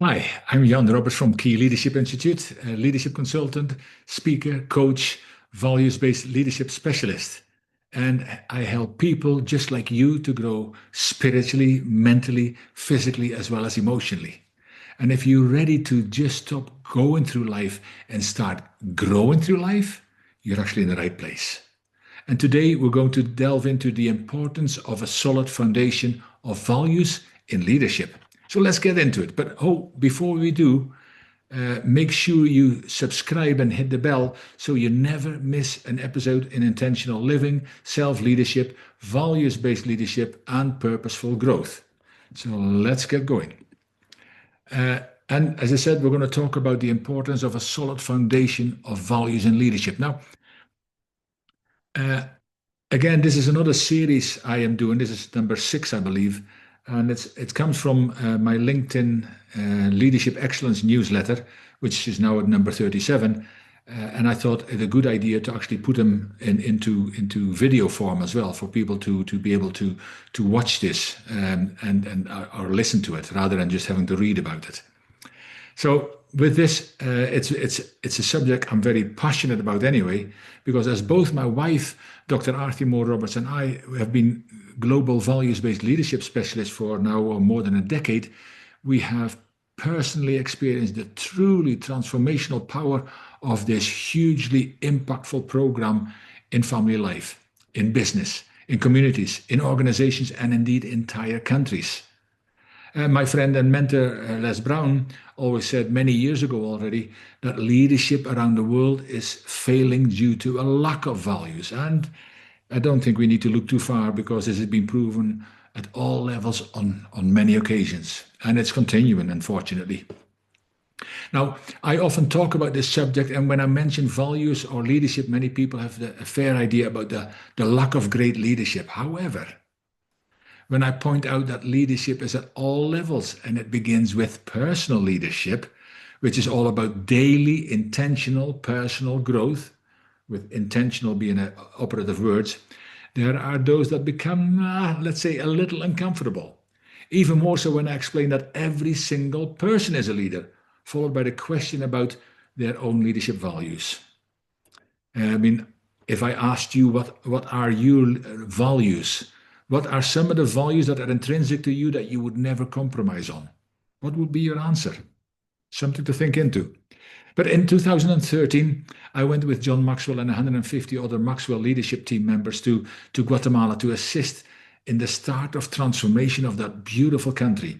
Hi, I'm Jan Roberts from Key Leadership Institute, a leadership consultant, speaker, coach, values-based leadership specialist. And I help people just like you to grow spiritually, mentally, physically, as well as emotionally. And if you're ready to just stop going through life and start growing through life, you're actually in the right place. And today we're going to delve into the importance of a solid foundation of values in leadership. So let's get into it. But before we do, make sure you subscribe and hit the bell so you never miss an episode in intentional living, self-leadership, values-based leadership, and purposeful growth. So let's get going. And as I said, we're going to talk about the importance of a solid foundation of values in leadership. Now, again, this is another series I am doing. This is number 6, I believe. And it comes from my LinkedIn Leadership Excellence newsletter, which is now at number 37. And I thought it a good idea to actually put them into video form as well for people to be able to watch this or listen to it rather than just having to read about it. So with this, it's a subject I'm very passionate about anyway, because as both my wife, Dr. Arthur Moore Roberts, and I have been global values-based leadership specialists for now more than a decade, we have personally experienced the truly transformational power of this hugely impactful program in family life, in business, in communities, in organizations, and indeed entire countries. My friend and mentor Les Brown always said many years ago already that leadership around the world is failing due to a lack of values. And I don't think we need to look too far because this has been proven at all levels on many occasions. And it's continuing, unfortunately. Now, I often talk about this subject, and when I mention values or leadership, many people have a fair idea about the lack of great leadership. However, when I point out that leadership is at all levels and it begins with personal leadership, which is all about daily intentional personal growth, with intentional being an operative words, there are those that become, let's say, a little uncomfortable. Even more so when I explain that every single person is a leader, followed by the question about their own leadership values. I mean, if I asked you what are your values, what are some of the values that are intrinsic to you that you would never compromise on? What would be your answer? Something to think into. But in 2013, I went with John Maxwell and 150 other Maxwell leadership team members to Guatemala to assist in the start of transformation of that beautiful country.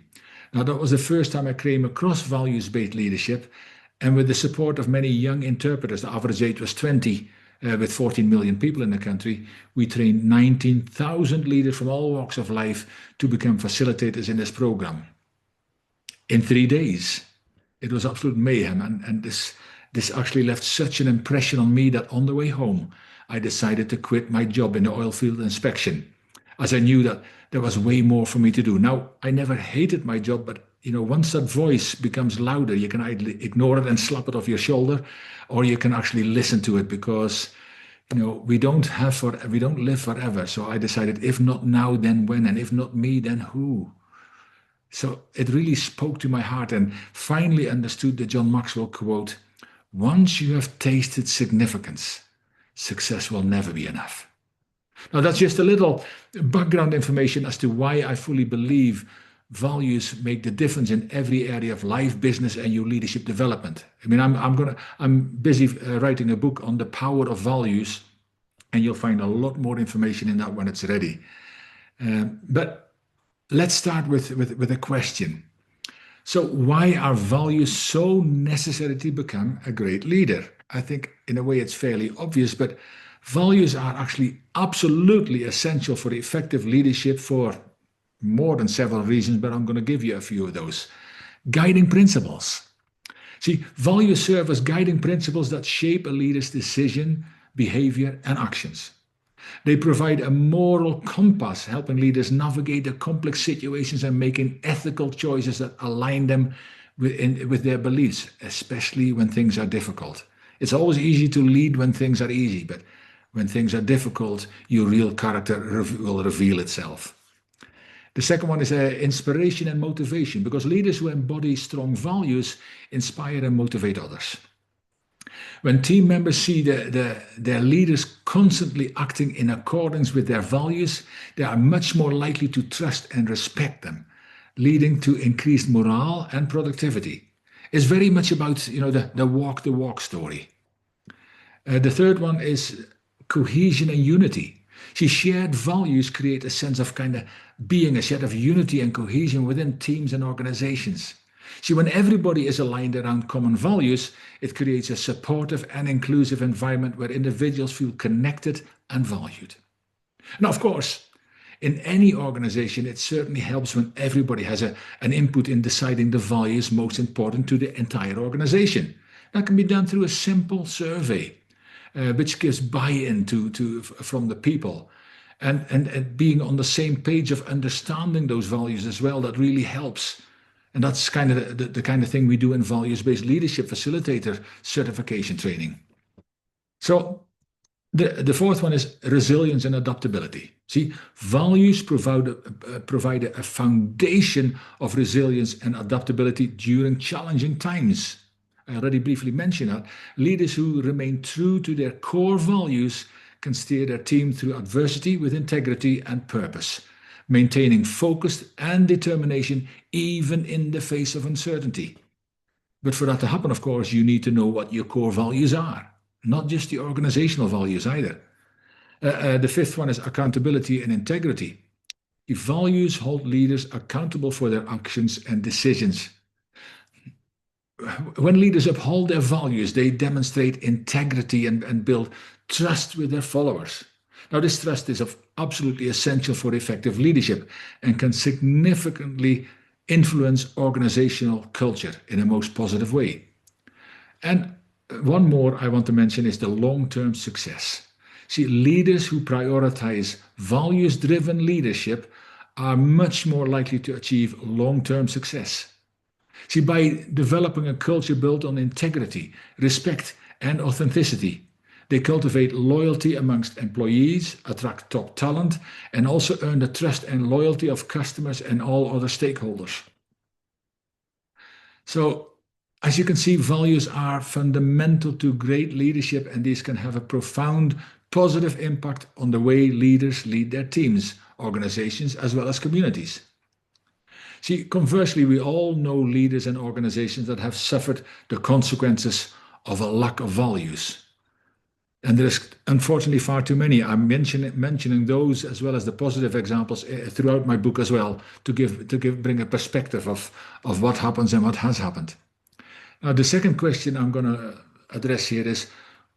Now, that was the first time I came across values-based leadership, and with the support of many young interpreters, the average age was 20, with 14 million people in the country, we trained 19,000 leaders from all walks of life to become facilitators in this program. In 3 days, it was absolute mayhem, and this actually left such an impression on me that on the way home, I decided to quit my job in the oil field inspection, as I knew that there was way more for me to do. Now, I never hated my job, but once that voice becomes louder, you can either ignore it and slap it off your shoulder, or you can actually listen to it, because we don't live forever. So I decided, if not now, then when? And if not me, then who? So it really spoke to my heart, and finally understood the John Maxwell quote, "Once you have tasted significance, success will never be enough." Now, that's just a little background information as to why I fully believe values make the difference in every area of life, business, and your leadership development. I mean, I'm busy writing a book on the power of values, and you'll find a lot more information in that when it's ready. But let's start with a question. So why are values so necessary to become a great leader? I think in a way it's fairly obvious, but values are actually absolutely essential for effective leadership for more than several reasons, but I'm going to give you a few of those. Guiding principles. See, values serve as guiding principles that shape a leader's decision, behavior, and actions. They provide a moral compass, helping leaders navigate the complex situations and making ethical choices that align them with their beliefs, especially when things are difficult. It's always easy to lead when things are easy, but when things are difficult, your real character will reveal itself. The second one is inspiration and motivation, because leaders who embody strong values inspire and motivate others. When team members see their leaders constantly acting in accordance with their values, they are much more likely to trust and respect them, leading to increased morale and productivity. It's very much about the walk the walk story. The third one is cohesion and unity. See, shared values create a sense of kind of being, a set of unity and cohesion within teams and organizations. See, when everybody is aligned around common values, it creates a supportive and inclusive environment where individuals feel connected and valued. Now, of course, in any organization, it certainly helps when everybody has an input in deciding the values most important to the entire organization. That can be done through a simple survey, which gives buy-in from the people. And being on the same page of understanding those values as well, that really helps. And that's kind of the kind of thing we do in values-based leadership facilitator certification training. So the fourth one is resilience and adaptability. See, values provide a foundation of resilience and adaptability during challenging times. I already briefly mentioned that. Leaders who remain true to their core values can steer their team through adversity with integrity and purpose, maintaining focus and determination even in the face of uncertainty. But for that to happen, of course, you need to know what your core values are, not just the organizational values either. The fifth one is accountability and integrity. If values hold leaders accountable for their actions and decisions. When leaders uphold their values, they demonstrate integrity and build trust with their followers. Now, this trust is absolutely essential for effective leadership and can significantly influence organizational culture in a most positive way. And one more I want to mention is the long-term success. See, leaders who prioritize values-driven leadership are much more likely to achieve long-term success. See, by developing a culture built on integrity, respect, and authenticity, they cultivate loyalty amongst employees, attract top talent, and also earn the trust and loyalty of customers and all other stakeholders. So, as you can see, values are fundamental to great leadership, and these can have a profound positive impact on the way leaders lead their teams, organizations, as well as communities. See, conversely, we all know leaders and organizations that have suffered the consequences of a lack of values. And there's unfortunately far too many. I'm mentioning those as well as the positive examples throughout my book as well to bring a perspective of what happens and what has happened. Now, the second question I'm going to address here is,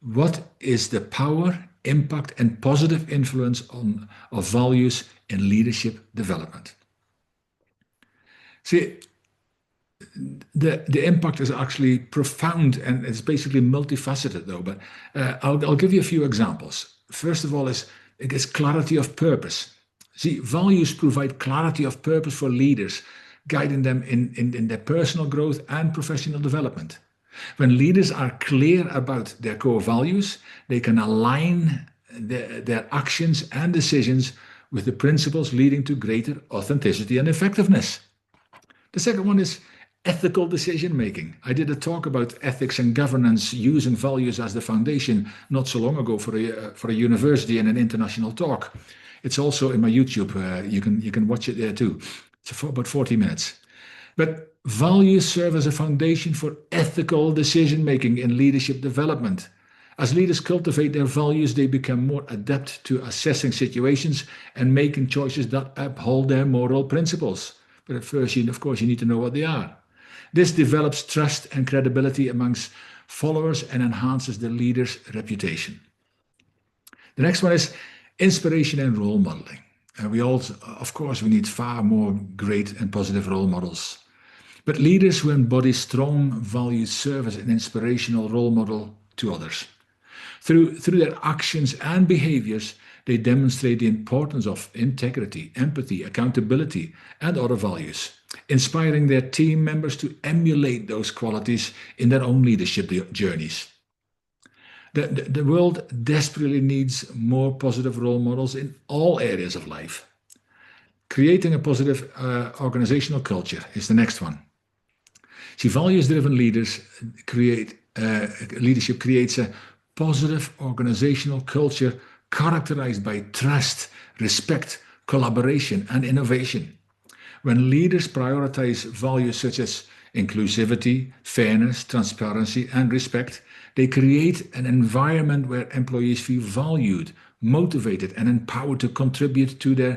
what is the power, impact, and positive influence of values in leadership development? See, the impact is actually profound, and it's basically multifaceted though, but I'll give you a few examples. First of all is clarity of purpose. See, values provide clarity of purpose for leaders, guiding them in their personal growth and professional development. When leaders are clear about their core values, they can align their actions and decisions with the principles leading to greater authenticity and effectiveness. The second one is ethical decision making. I did a talk about ethics and governance using values as the foundation not so long ago for a university and an international talk. It's also in my YouTube. You can watch it there too. It's for about 40 minutes. But values serve as a foundation for ethical decision making in leadership development. As leaders cultivate their values, they become more adept to assessing situations and making choices that uphold their moral principles. But at first, of course, you need to know what they are. This develops trust and credibility amongst followers and enhances the leader's reputation. The next one is inspiration and role modeling. We also, of course, we need far more great and positive role models. But leaders who embody strong values serve as an inspirational role model to others. Through their actions and behaviors, they demonstrate the importance of integrity, empathy, accountability, and other values, inspiring their team members to emulate those qualities in their own leadership journeys. The world desperately needs more positive role models in all areas of life. Creating a positive organizational culture is the next one. See, values-driven leadership creates a positive organizational culture characterized by trust, respect, collaboration, and innovation. When leaders prioritize values such as inclusivity, fairness, transparency, and respect, they create an environment where employees feel valued, motivated, and empowered to contribute to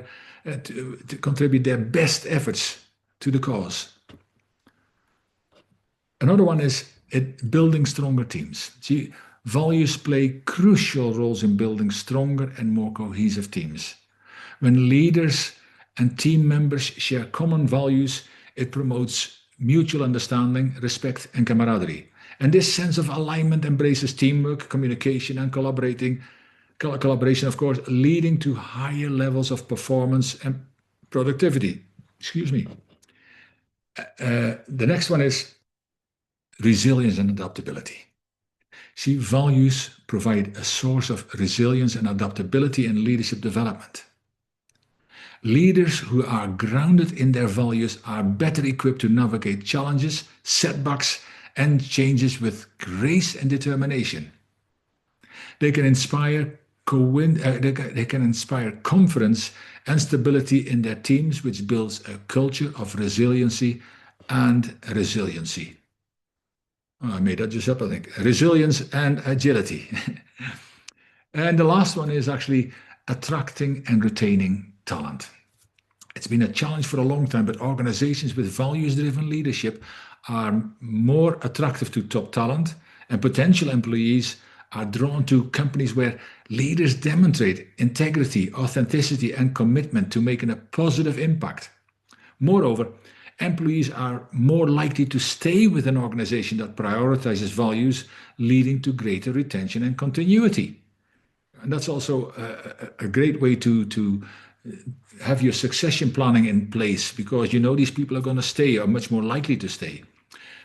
contribute their best efforts to the cause. Another one is building stronger teams. See, values play crucial roles in building stronger and more cohesive teams. When leaders and team members share common values, it promotes mutual understanding, respect, and camaraderie. And this sense of alignment embraces teamwork, communication, and collaboration, of course, leading to higher levels of performance and productivity. Excuse me. The next one is resilience and adaptability. See, values provide a source of resilience and adaptability in leadership development. Leaders who are grounded in their values are better equipped to navigate challenges, setbacks, and changes with grace and determination. They can inspire confidence and stability in their teams, which builds a culture of resiliency and resiliency. Oh, I made that just up, I think. Resilience and agility. And the last one is actually attracting and retaining talent. It's been a challenge for a long time, but organizations with values-driven leadership are more attractive to top talent, and potential employees are drawn to companies where leaders demonstrate integrity, authenticity, and commitment to making a positive impact. Moreover, employees are more likely to stay with an organization that prioritizes values, leading to greater retention and continuity. And that's also a great way to have your succession planning in place, because you know these people are going to stay, are much more likely to stay,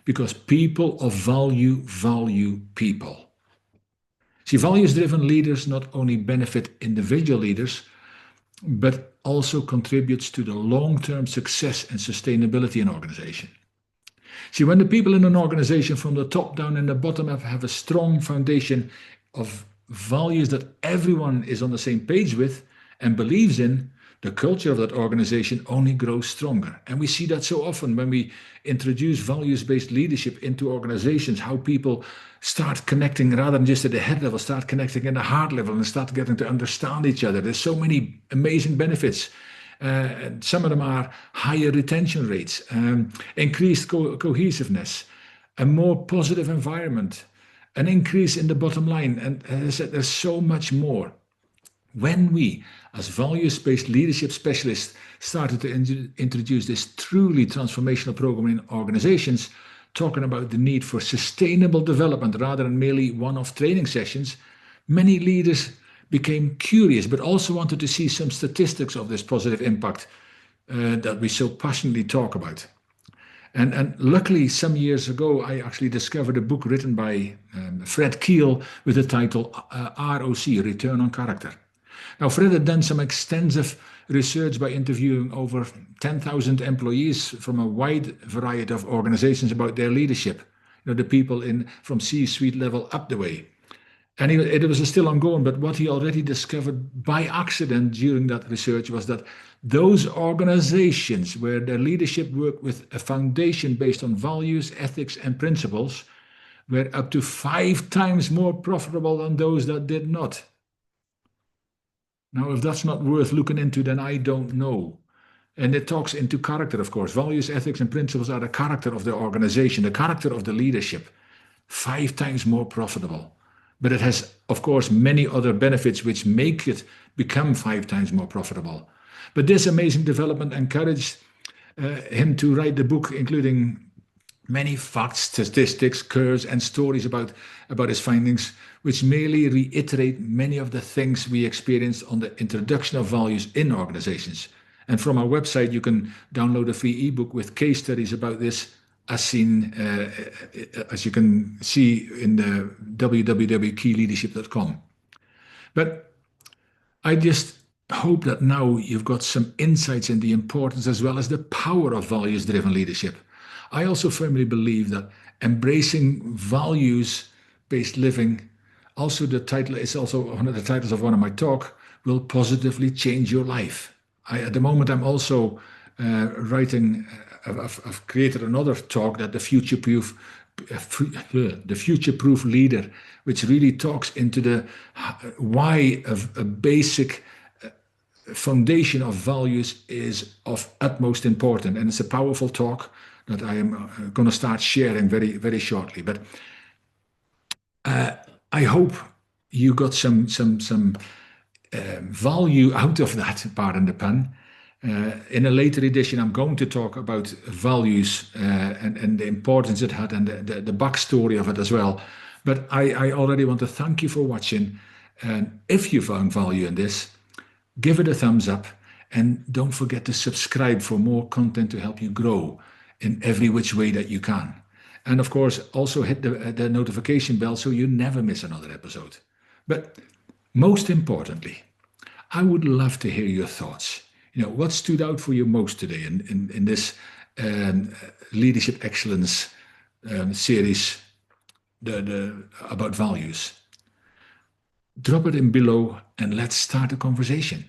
because people of value people. See, values-driven leaders not only benefit individual leaders, but also contributes to the long-term success and sustainability in an organization. See, when the people in an organization from the top down and the bottom up have a strong foundation of values that everyone is on the same page with and believes in, the culture of that organization only grows stronger. And we see that so often when we introduce values-based leadership into organizations, how people start connecting rather than just at the head level, start connecting at the heart level and start getting to understand each other. There's so many amazing benefits. Some of them are higher retention rates, increased cohesiveness, a more positive environment, an increase in the bottom line. And as I said, there's so much more. When we, as values-based leadership specialists, started to introduce this truly transformational program in organizations, talking about the need for sustainable development rather than merely one-off training sessions, many leaders became curious, but also wanted to see some statistics of this positive impact that we so passionately talk about. And luckily, some years ago, I actually discovered a book written by Fred Keel with the title ROC, Return on Character. Now, Fred had done some extensive research by interviewing over 10,000 employees from a wide variety of organizations about their leadership, the people from C-suite level up the way. And it was still ongoing, but what he already discovered by accident during that research was that those organizations where their leadership worked with a foundation based on values, ethics, and principles were up to 5 times more profitable than those that did not. Now, if that's not worth looking into, then I don't know. And it talks into character, of course. Values, ethics, and principles are the character of the organization, the character of the leadership. 5 times more profitable. But it has, of course, many other benefits which make it become 5 times more profitable. But this amazing development encouraged him to write the book, including many facts, statistics, curves, and stories about his findings, which merely reiterate many of the things we experienced on the introduction of values in organizations. And from our website, you can download a free ebook with case studies about this, as you can see in the www.kileadership.com. But I just hope that now you've got some insights in the importance as well as the power of values driven leadership. I also firmly believe that embracing values based living, also the title is also one of the titles of one of my talk, will positively change your life. At the moment, I'm also writing, I've created another talk that the future proof leader, which really talks into the why of a basic foundation of values is of utmost importance. And it's a powerful talk that I am going to start sharing very, very shortly. But I hope you got some value out of that, pardon the pun. In a later edition, I'm going to talk about values and the importance it had and the backstory of it as well. But I already want to thank you for watching. And if you found value in this, give it a thumbs up and don't forget to subscribe for more content to help you grow in every which way that you can. And of course, also hit the notification bell so you never miss another episode. But most importantly, I would love to hear your thoughts. What stood out for you most today in this leadership excellence series about values? Drop it in below and let's start a conversation.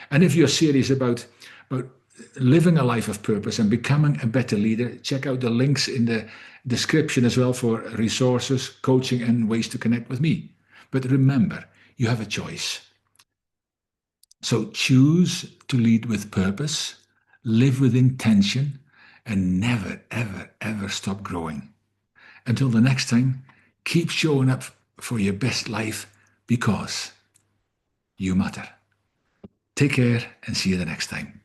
And if you're serious about living a life of purpose and becoming a better leader, check out the links in the description as well for resources, coaching, and ways to connect with me. But remember, you have a choice. So choose to lead with purpose, live with intention, and never, ever, ever stop growing. Until the next time, keep showing up for your best life because you matter. Take care and see you the next time.